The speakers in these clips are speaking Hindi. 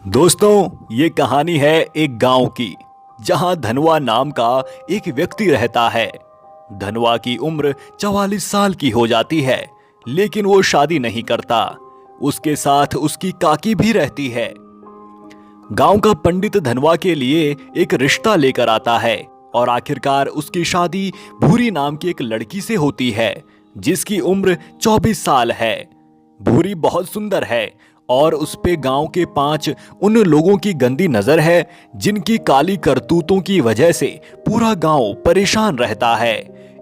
दोस्तों, ये कहानी है एक गांव की जहां धनवा नाम का एक व्यक्ति रहता है। धनवा की उम्र 44 साल की हो जाती है, लेकिन वो शादी नहीं करता। उसके साथ उसकी काकी भी रहती है। गांव का पंडित धनवा के लिए एक रिश्ता लेकर आता है और आखिरकार उसकी शादी भूरी नाम की एक लड़की से होती है जिसकी उम्र 24 साल है। भूरी बहुत सुंदर है और उस पे गांव के 5 उन लोगों की गंदी नजर है जिनकी काली करतूतों की वजह से पूरा गांव परेशान रहता है।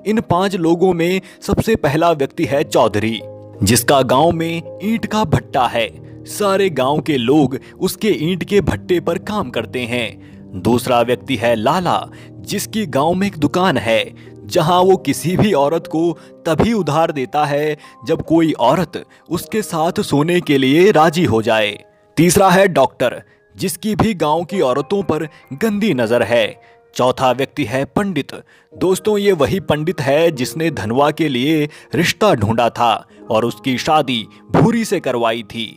इन 5 लोगों में सबसे पहला व्यक्ति है चौधरी, जिसका गांव में ईंट का भट्टा है। सारे गांव के लोग उसके ईंट के भट्टे पर काम करते हैं। दूसरा व्यक्ति है लाला, जिसकी गांव में एक दुकान है जहां वो किसी भी औरत को तभी उधार देता है जब कोई औरत उसके साथ सोने के लिए राजी हो जाए। तीसरा है डॉक्टर, जिसकी भी गांव की औरतों पर गंदी नजर है। चौथा व्यक्ति है पंडित। दोस्तों, ये वही पंडित है जिसने धनवा के लिए रिश्ता ढूंढा था और उसकी शादी भूरी से करवाई थी।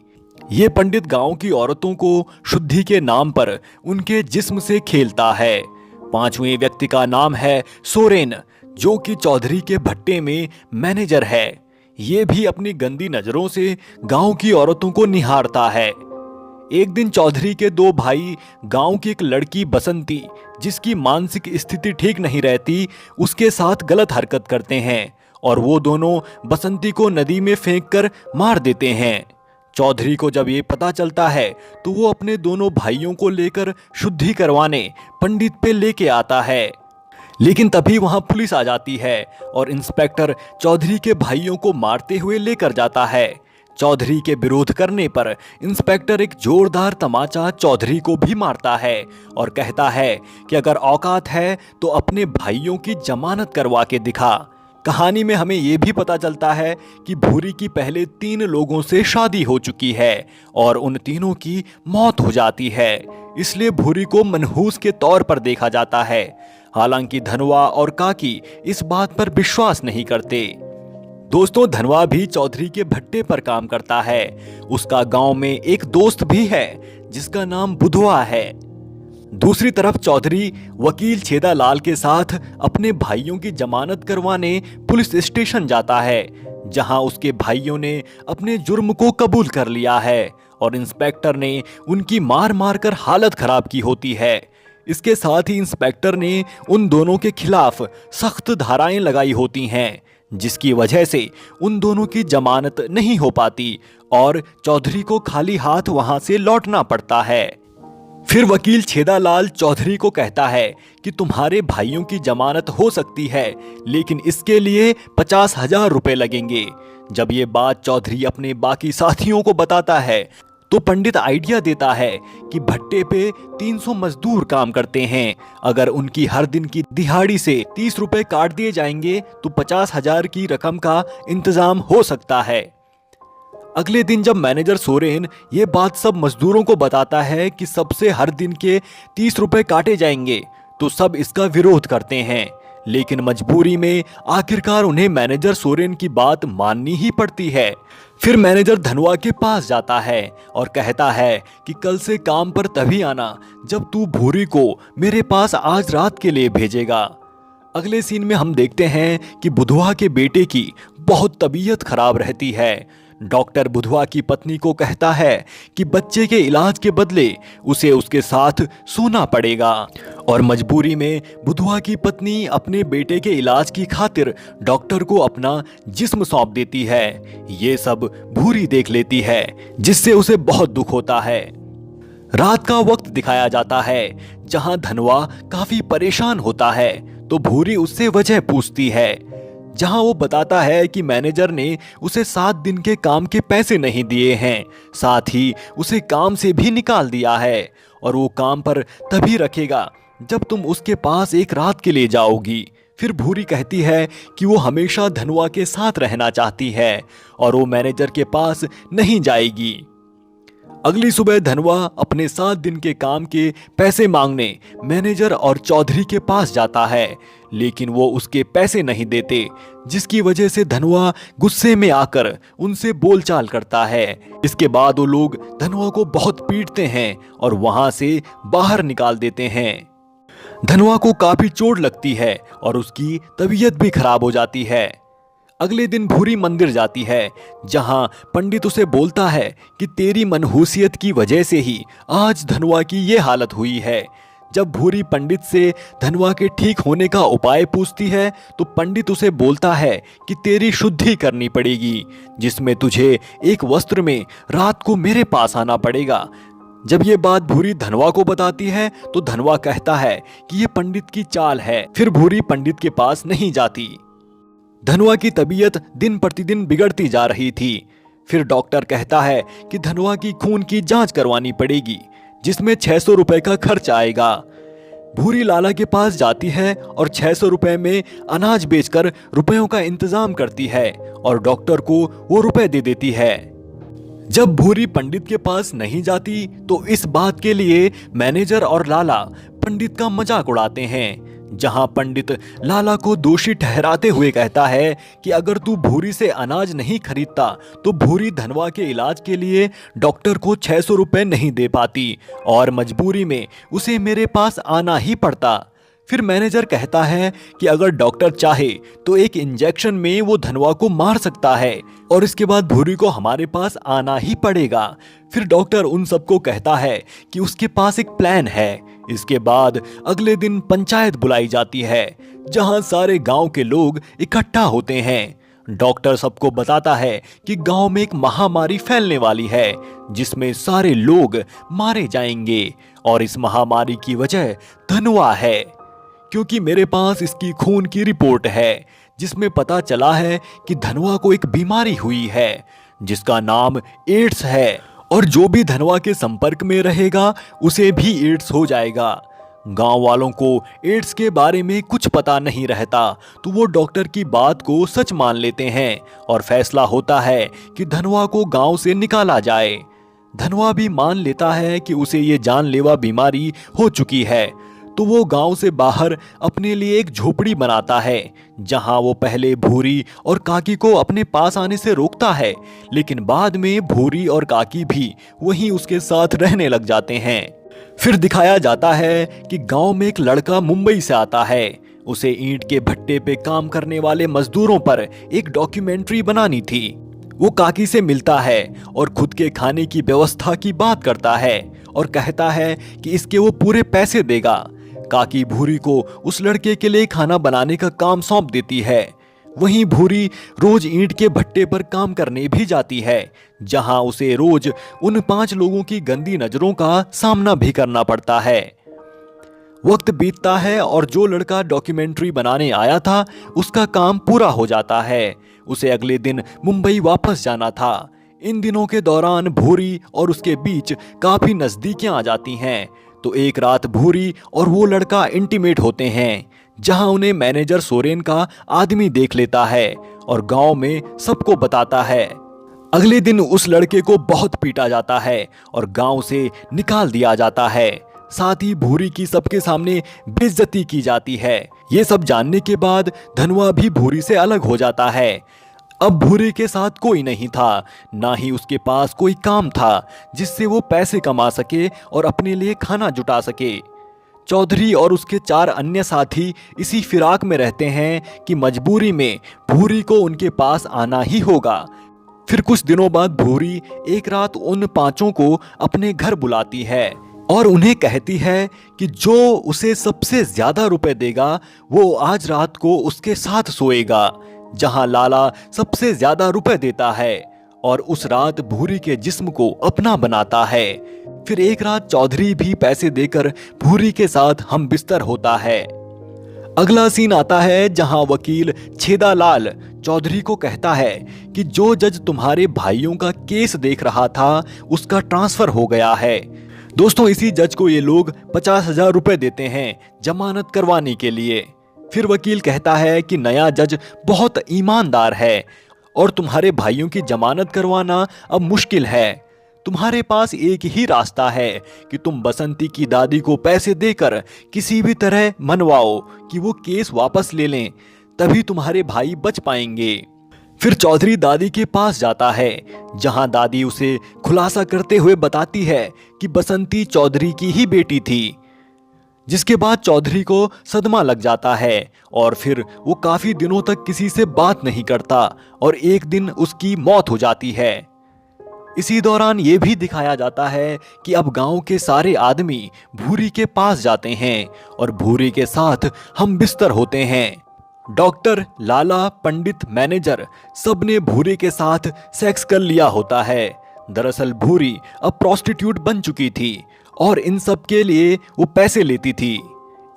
ये पंडित गांव की औरतों को शुद्धि के नाम पर उनके जिस्म से खेलता है। पांचवें व्यक्ति का नाम है सोरेन, जो कि चौधरी के भट्टे में मैनेजर है। ये भी अपनी गंदी नजरों से गांव की औरतों को निहारता है। एक दिन चौधरी के 2 भाई गांव की एक लड़की बसंती, जिसकी मानसिक स्थिति ठीक नहीं रहती, उसके साथ गलत हरकत करते हैं और वो दोनों बसंती को नदी में फेंककर मार देते हैं। चौधरी को जब ये पता चलता है तो वो अपने दोनों भाइयों को लेकर शुद्धि करवाने पंडित पे लेके आता है, लेकिन तभी वहां पुलिस आ जाती है और इंस्पेक्टर चौधरी के भाइयों को मारते हुए लेकर जाता है। चौधरी के विरोध करने पर इंस्पेक्टर एक जोरदार तमाचा चौधरी को भी मारता है और कहता है कि अगर औकात है तो अपने भाइयों की जमानत करवा के दिखा। कहानी में हमें यह भी पता चलता है कि भूरी की पहले 3 लोगों से शादी हो चुकी है और उन तीनों की मौत हो जाती है, इसलिए भूरी को मनहूस के तौर पर देखा जाता है। हालांकि धनवा और काकी इस बात पर विश्वास नहीं करते। दोस्तों, धनवा भी चौधरी के भट्टे पर काम करता है। उसका गांव में एक दोस्त भी है जिसका नाम बुधवा है। दूसरी तरफ चौधरी वकील छेदालाल के साथ अपने भाइयों की जमानत करवाने पुलिस स्टेशन जाता है, जहां उसके भाइयों ने अपने जुर्म को कबूल कर लिया है और इंस्पेक्टर ने उनकी मार मार कर हालत खराब की होती है। इसके साथ ही इंस्पेक्टर ने उन दोनों के खिलाफ सख्त धाराएं लगाई होती हैं, जिसकी वजह से उन दोनों की जमानत नहीं हो पाती और चौधरी को खाली हाथ वहां से लौटना पड़ता है। फिर वकील छेदालाल चौधरी को कहता है कि तुम्हारे भाइयों की जमानत हो सकती है, लेकिन इसके लिए 50,000 रुपए लगेंगे। जब ये बात चौधरी अपने बाकी साथियों को बताता है तो पंडित आइडिया देता है कि भट्टे पे 300 मजदूर काम करते हैं। अगर उनकी हर दिन की दिहाड़ी से 30 रुपए काट दिए जाएंगे तो 50,000 की रकम का इंतजाम हो सकता है। अगले दिन जब मैनेजर सोरेन ये बात सब मजदूरों को बताता है कि सबसे हर दिन के 30 रुपए काटे जाएंगे, तो सब इसका विरोध करते हैं, लेकिन मजबूरी में आखिरकार उन्हें मैनेजर सोरेन की बात माननी ही पड़ती है। फिर मैनेजर धनवा के पास जाता है और कहता है कि कल से काम पर तभी आना जब तू भूरी को मेरे पास आज रात के लिए भेजेगा। अगले सीन में हम देखते हैं कि बुधवा के बेटे की बहुत तबीयत खराब रहती है। डॉक्टर बुधवा की पत्नी को कहता है कि बच्चे के इलाज के बदले उसे उसके साथ सोना पड़ेगा और मजबूरी में बुधवा की पत्नी अपने बेटे के इलाज की खातिर डॉक्टर को अपना जिस्म सौंप देती है। ये सब भूरी देख लेती है, जिससे उसे बहुत दुख होता है। रात का वक्त दिखाया जाता है जहां धनवा काफी परेशान होता है, तो भूरी उससे वजह पूछती है, जहां वो बताता है कि मैनेजर ने उसे 7 दिन के काम के पैसे नहीं दिए हैं, साथ ही उसे काम से भी निकाल दिया है और वो काम पर तभी रखेगा जब तुम उसके पास एक रात के लिए जाओगी। फिर भूरी कहती है कि वो हमेशा धनवा के साथ रहना चाहती है और वो मैनेजर के पास नहीं जाएगी। अगली सुबह धनवा अपने 7 दिन के काम के पैसे मांगने मैनेजर और चौधरी के पास जाता है, लेकिन वो उसके पैसे नहीं देते, जिसकी वजह से धनवा गुस्से में आकर उनसे बोलचाल करता है। इसके बाद वो लोग धनवा को बहुत पीटते हैं और वहां से बाहर निकाल देते हैं। धनवा को काफी चोट लगती है और उसकी तबीयत भी खराब हो जाती है। अगले दिन भूरी मंदिर जाती है, जहां पंडित उसे बोलता है कि तेरी मनहूसियत की वजह से ही आज धनवा की ये हालत हुई है। जब भूरी पंडित से धनवा के ठीक होने का उपाय पूछती है तो पंडित उसे बोलता है कि तेरी शुद्धि करनी पड़ेगी, जिसमें तुझे एक वस्त्र में रात को मेरे पास आना पड़ेगा। जब ये बात भूरी धनवा को बताती है तो धनवा कहता है कि ये पंडित की चाल है। फिर भूरी पंडित के पास नहीं जाती। धनवा की तबीयत दिन प्रतिदिन बिगड़ती जा रही थी। फिर डॉक्टर कहता है कि धनवा की खून की जांच करवानी पड़ेगी, जिसमें 600 रुपए का खर्च आएगा। भूरी लाला के पास जाती है और 600 रुपए में अनाज बेचकर रुपयों का इंतजाम करती है और डॉक्टर को वो रुपए दे देती है। जब भूरी पंडित के पास नहीं जाती तो इस बात के लिए मैनेजर और लाला पंडित का मजाक उड़ाते हैं, जहां पंडित लाला को दोषी ठहराते हुए कहता है कि अगर तू भूरी से अनाज नहीं खरीदता तो भूरी धनवा के इलाज के लिए डॉक्टर को 600 रुपए नहीं दे पाती और मजबूरी में उसे मेरे पास आना ही पड़ता। फिर मैनेजर कहता है कि अगर डॉक्टर चाहे तो एक इंजेक्शन में वो धनवा को मार सकता है और इसके बाद भूरी को हमारे पास आना ही पड़ेगा। फिर डॉक्टर उन सबको कहता है कि उसके पास एक प्लान है। इसके बाद अगले दिन पंचायत बुलाई जाती है, जहां सारे गांव के लोग इकट्ठा होते हैं। डॉक्टर सबको बताता है कि गांव में एक महामारी फैलने वाली है, जिसमें सारे लोग मारे जाएंगे और इस महामारी की वजह धनवा है, क्योंकि मेरे पास इसकी खून की रिपोर्ट है, जिसमें पता चला है कि धनवा को एक बीमारी हुई है जिसका नाम एड्स है और जो भी धनवा के संपर्क में रहेगा उसे भी एड्स हो जाएगा। गांव वालों को एड्स के बारे में कुछ पता नहीं रहता, तो वो डॉक्टर की बात को सच मान लेते हैं और फैसला होता है कि धनवा को गांव से निकाला जाए। धनवा भी मान लेता है कि उसे ये जानलेवा बीमारी हो चुकी है, तो वो गांव से बाहर अपने लिए एक झोपड़ी बनाता है, जहां वो पहले भूरी और काकी को अपने पास आने से रोकता है, लेकिन बाद में भूरी और काकी भी वहीं उसके साथ रहने लग जाते हैं। फिर दिखाया जाता है कि गांव में एक लड़का मुंबई से आता है। उसे ईंट के भट्टे पे काम करने वाले मजदूरों पर एक डॉक्यूमेंट्री बनानी थी। वो काकी से मिलता है और खुद के खाने की व्यवस्था की बात करता है और कहता है कि इसके वो पूरे पैसे देगा। काकी भूरी को उस लड़के के लिए खाना बनाने का काम सौंप देती है। वहीं भूरी रोज ईंट के भट्टे पर काम करने भी जाती है, जहां उसे रोज उन 5 लोगों की गंदी नजरों का सामना भी करना पड़ता है। वक्त बीतता है और जो लड़का डॉक्यूमेंट्री बनाने आया था उसका काम पूरा हो जाता है। उसे अगले दिन मुंबई वापस जाना था। इन दिनों के दौरान भूरी और उसके बीच काफी नजदीकियां आ जाती हैं। तो एक रात भूरी और वो लड़का इंटीमेट होते हैं, जहां उन्हें मैनेजर सोरेन का आदमी देख लेता है और गांव में सबको बताता है। अगले दिन उस लड़के को बहुत पीटा जाता है और गांव से निकाल दिया जाता है। साथ ही भूरी की सबके सामने बेइज्जती की जाती है। ये सब जानने के बाद धनवा भी भूरी से अलग हो जाता है। अब भूरी के साथ कोई नहीं था, ना ही उसके पास कोई काम था जिससे वो पैसे कमा सके और अपने लिए खाना जुटा सके। चौधरी और उसके 4 अन्य साथी इसी फिराक में रहते हैं कि मजबूरी में भूरी को उनके पास आना ही होगा। फिर कुछ दिनों बाद भूरी एक रात उन 5 को अपने घर बुलाती है और उन्हें कहती है कि जो उसे सबसे ज्यादा रुपए देगा वो आज रात को उसके साथ सोएगा, जहां लाला सबसे ज्यादा रुपए देता है और उस रात भूरी के जिस्म को अपना बनाता है। फिर एक रात चौधरी भी पैसे देकर भूरी के साथ हम बिस्तर होता है। अगला सीन आता है जहां वकील छेदालाल चौधरी को कहता है कि जो जज तुम्हारे भाइयों का केस देख रहा था उसका ट्रांसफर हो गया है। दोस्तों, इसी जज को ये लोग 50,000 रुपए देते हैं जमानत करवाने के लिए। फिर वकील कहता है कि नया जज बहुत ईमानदार है और तुम्हारे भाइयों की जमानत करवाना अब मुश्किल है। तुम्हारे पास एक ही रास्ता है कि तुम बसंती की दादी को पैसे देकर किसी भी तरह मनवाओ कि वो केस वापस ले लें, तभी तुम्हारे भाई बच पाएंगे। फिर चौधरी दादी के पास जाता है, जहां दादी उसे खुलासा करते हुए बताती है कि बसंती चौधरी की ही बेटी थी। जिसके बाद चौधरी को सदमा लग जाता है और फिर वो काफी दिनों तक किसी से बात नहीं करता और एक दिन उसकी मौत हो जाती है। इसी दौरान ये भी दिखाया जाता है कि अब गांव के सारे आदमी भूरी के पास जाते हैं और भूरी के साथ हम बिस्तर होते हैं। डॉक्टर, लाला, पंडित, मैनेजर सबने भूरी के साथ सेक्स कर लिया होता है। दरअसल भूरी अब प्रोस्टिट्यूट बन चुकी थी और इन सब के लिए वो पैसे लेती थी।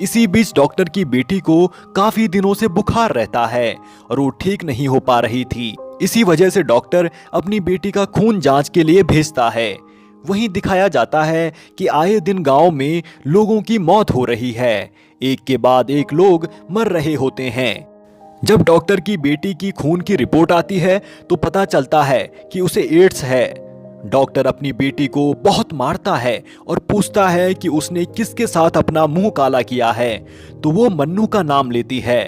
इसी बीच डॉक्टर की बेटी को काफी दिनों से बुखार रहता है और वो ठीक नहीं हो पा रही थी। इसी वजह से डॉक्टर अपनी बेटी का खून जांच के लिए भेजता है। वहीं दिखाया जाता है कि आए दिन गांव में लोगों की मौत हो रही है, एक के बाद एक लोग मर रहे होते हैं। जब डॉक्टर की बेटी की खून की रिपोर्ट आती है तो पता चलता है कि उसे एड्स है। डॉक्टर अपनी बेटी को बहुत मारता है और पूछता है कि उसने किसके साथ अपना मुंह काला किया है, तो वो मन्नू का नाम लेती है।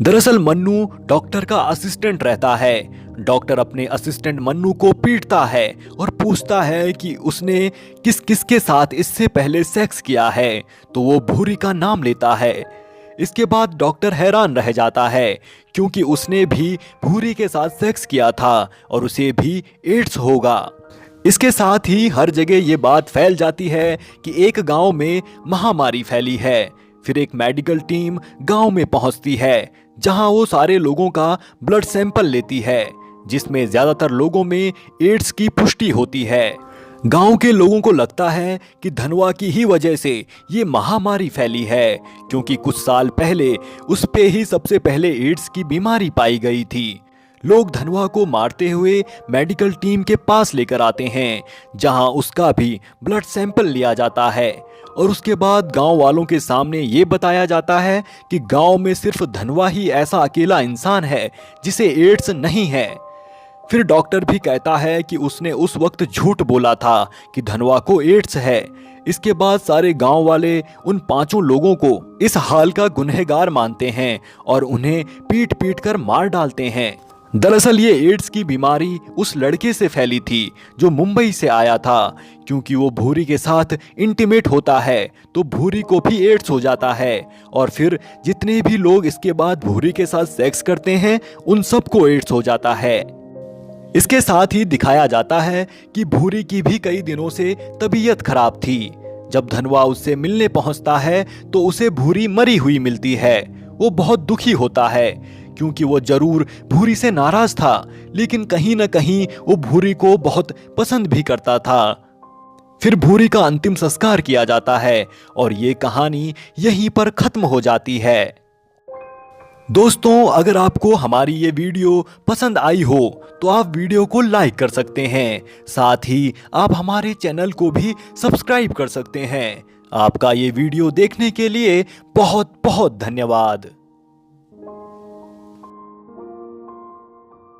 दरअसल मन्नू डॉक्टर का असिस्टेंट रहता है। डॉक्टर अपने असिस्टेंट मन्नू को पीटता है और पूछता है कि उसने किस किसके साथ इससे पहले सेक्स किया है, तो वो भूरी का नाम लेता है। इसके बाद डॉक्टर हैरान रह जाता है क्योंकि उसने भी भूरी के साथ सेक्स किया था और उसे भी एड्स होगा। इसके साथ ही हर जगह ये बात फैल जाती है कि एक गांव में महामारी फैली है। फिर एक मेडिकल टीम गांव में पहुंचती है, जहां वो सारे लोगों का ब्लड सैंपल लेती है, जिसमें ज्यादातर लोगों में एड्स की पुष्टि होती है। गांव के लोगों को लगता है कि धनवा की ही वजह से ये महामारी फैली है, क्योंकि कुछ साल पहले उस पे ही सबसे पहले एड्स की बीमारी पाई गई थी। लोग धनवा को मारते हुए मेडिकल टीम के पास लेकर आते हैं, जहां उसका भी ब्लड सैंपल लिया जाता है और उसके बाद गांव वालों के सामने ये बताया जाता है कि गांव में सिर्फ धनवा ही ऐसा अकेला इंसान है जिसे एड्स नहीं है। फिर डॉक्टर भी कहता है कि उसने उस वक्त झूठ बोला था कि धनवा को एड्स है। इसके बाद सारे गांव वाले उन 5 लोगों को इस हाल का गुनहगार मानते हैं और उन्हें पीट पीट कर मार डालते हैं। दरअसल ये एड्स की बीमारी उस लड़के से फैली थी जो मुंबई से आया था, क्योंकि वो भूरी के साथ इंटीमेट होता है तो भूरी को भी एड्स हो जाता है और फिर जितने भी लोग इसके बाद भूरी के साथ सेक्स करते हैं उन सबको एड्स हो जाता है। इसके साथ ही दिखाया जाता है कि भूरी की भी कई दिनों से तबीयत खराब थी। जब धनवा उससे मिलने पहुंचता है तो उसे भूरी मरी हुई मिलती है। वो बहुत दुखी होता है क्योंकि वो जरूर भूरी से नाराज था, लेकिन कहीं ना कहीं वो भूरी को बहुत पसंद भी करता था। फिर भूरी का अंतिम संस्कार किया जाता है और ये कहानी यहीं पर खत्म हो जाती है। दोस्तों, अगर आपको हमारी ये वीडियो पसंद आई हो तो आप वीडियो को लाइक कर सकते हैं, साथ ही आप हमारे चैनल को भी सब्सक्राइब कर सकते हैं। आपका ये वीडियो देखने के लिए बहुत बहुत धन्यवाद।